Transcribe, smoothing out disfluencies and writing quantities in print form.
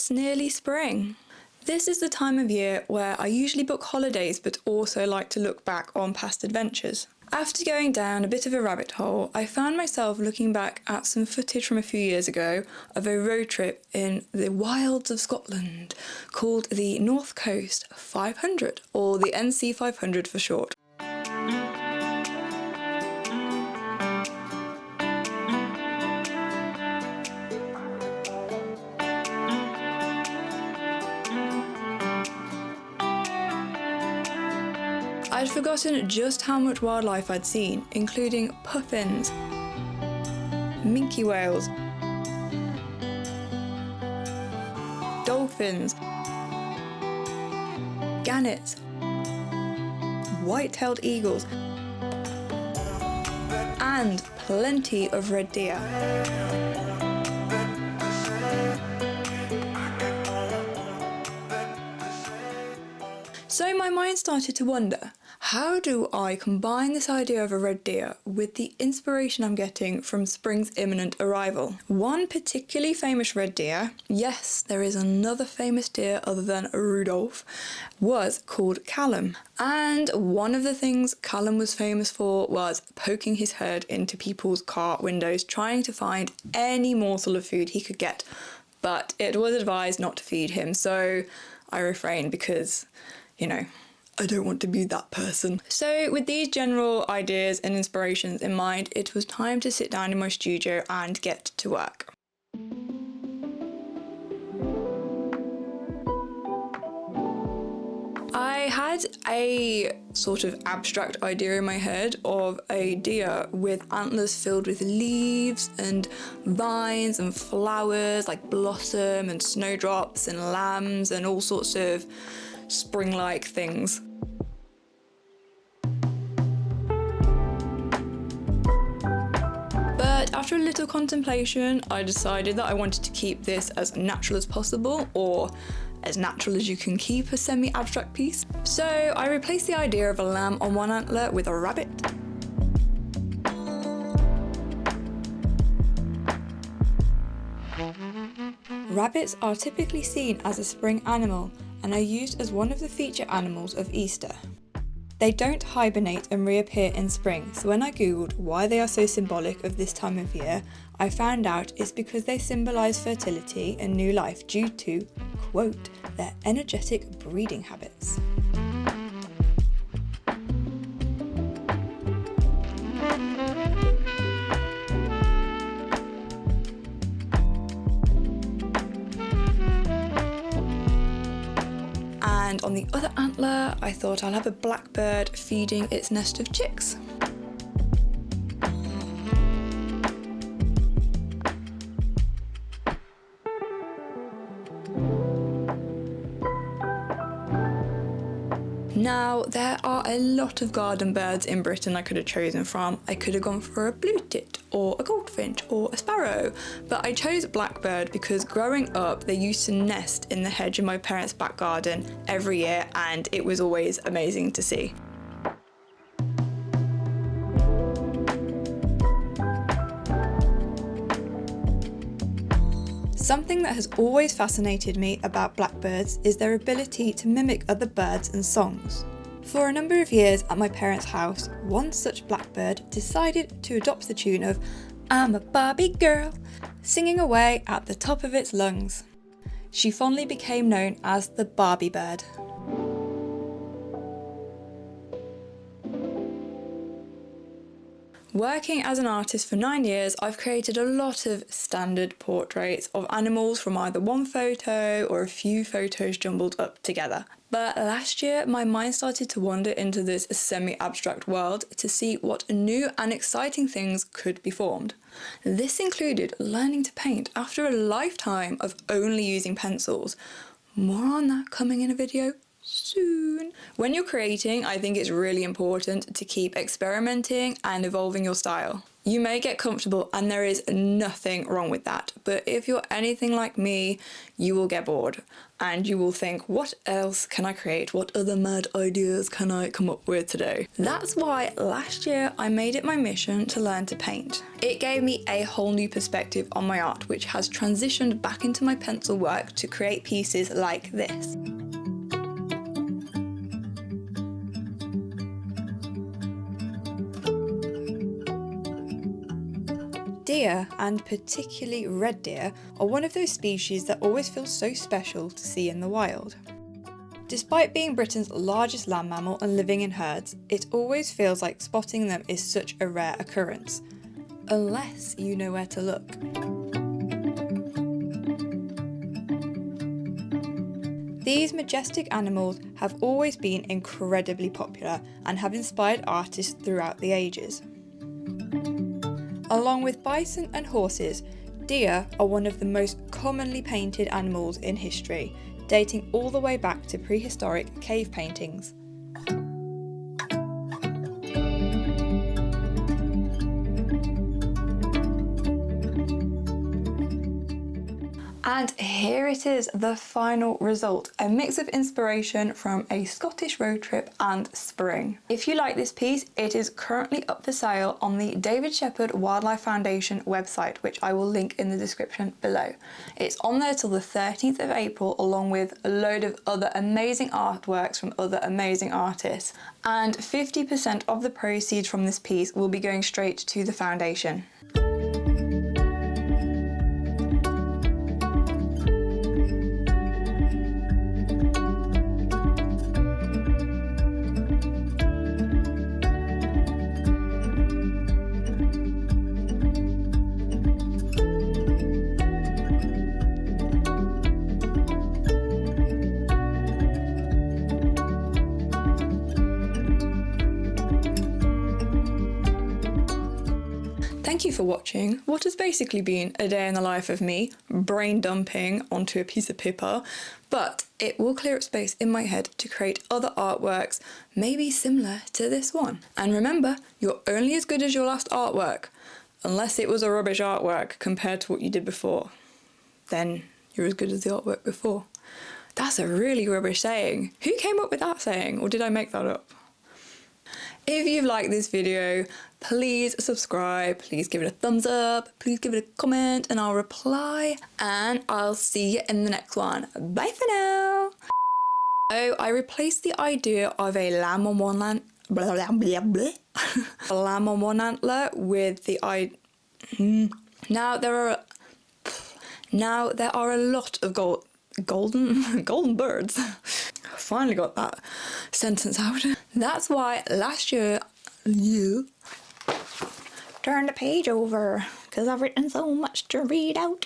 it's nearly spring. This is the time of year where I usually book holidays but also like to look back on past adventures. After going down a bit of a rabbit hole, I found myself looking back at some footage from a few years ago of a road trip in the wilds of Scotland called the North Coast 500, or the NC 500 for short. I'd forgotten just how much wildlife I'd seen, including puffins, minke whales, dolphins, gannets, white-tailed eagles, and plenty of red deer. So my mind started to wonder, how do I combine this idea of a red deer with the inspiration I'm getting from spring's imminent arrival? One particularly famous red deer, yes, there is another famous deer other than Rudolph, was called Callum. And one of the things Callum was famous for was poking his head into people's car windows, trying to find any morsel of food he could get. But it was advised not to feed him, so I refrained because, I don't want to be that person. So with these general ideas and inspirations in mind, it was time to sit down in my studio and get to work. I had a sort of abstract idea in my head of a deer with antlers filled with leaves and vines and flowers like blossom and snowdrops and lambs and all sorts of spring-like things. But after a little contemplation, I decided that I wanted to keep this as natural as possible, or as natural as you can keep a semi-abstract piece. So I replaced the idea of a lamb on one antler with a rabbit. Rabbits are typically seen as a spring animal and are used as one of the feature animals of Easter. They don't hibernate and reappear in spring, so when I googled why they are so symbolic of this time of year, I found out it's because they symbolise fertility and new life due to, quote, their energetic breeding habits. And on the other antler, I thought I'll have a blackbird feeding its nest of chicks. Now, there are a lot of garden birds in Britain I could have chosen from. I could have gone for a blue tit or a goldfinch or a sparrow, but I chose blackbird because growing up they used to nest in the hedge in my parents' back garden every year, and it was always amazing to see. Something that has always fascinated me about blackbirds is their ability to mimic other birds and songs. For a number of years at my parents' house, one such blackbird decided to adopt the tune of "I'm a Barbie girl," singing away at the top of its lungs. She fondly became known as the Barbie bird. Working as an artist for 9 years, I've created a lot of standard portraits of animals from either one photo or a few photos jumbled up together. But last year, my mind started to wander into this semi-abstract world to see what new and exciting things could be formed. This included learning to paint after a lifetime of only using pencils. More on that coming in a video soon. When you're creating, I think it's really important to keep experimenting and evolving your style. You may get comfortable and there is nothing wrong with that, but if you're anything like me, you will get bored and you will think, what else can I create? What other mad ideas can I come up with today? That's why last year I made it my mission to learn to paint. It gave me a whole new perspective on my art, which has transitioned back into my pencil work to create pieces like this. Deer, and particularly red deer, are one of those species that always feel so special to see in the wild. Despite being Britain's largest land mammal and living in herds, it always feels like spotting them is such a rare occurrence, unless you know where to look. These majestic animals have always been incredibly popular and have inspired artists throughout the ages. Along with bison and horses, deer are one of the most commonly painted animals in history, dating all the way back to prehistoric cave paintings. And here it is, the final result, a mix of inspiration from a Scottish road trip and spring. If you like this piece, it is currently up for sale on the David Shepherd Wildlife Foundation website, which I will link in the description below. It's on there till the 13th of April, along with a load of other amazing artworks from other amazing artists. And 50% of the proceeds from this piece will be going straight to the foundation. Thank you for watching what has basically been a day in the life of me, brain dumping onto a piece of paper, but it will clear up space in my head to create other artworks, maybe similar to this one. And remember, you're only as good as your last artwork, unless it was a rubbish artwork compared to what you did before. Then you're as good as the artwork before. That's a really rubbish saying. Who came up with that saying, or did I make that up? If you've liked this video, please subscribe, please give it a thumbs up, please give it a comment and I'll reply, and I'll see you in the next one. Bye for now! So I replaced the idea of a lamb on one antler, a lamb on one antler with the Now there are a lot of golden birds. Finally got that sentence out. That's why last year you turn the page over, because I've written so much to read out.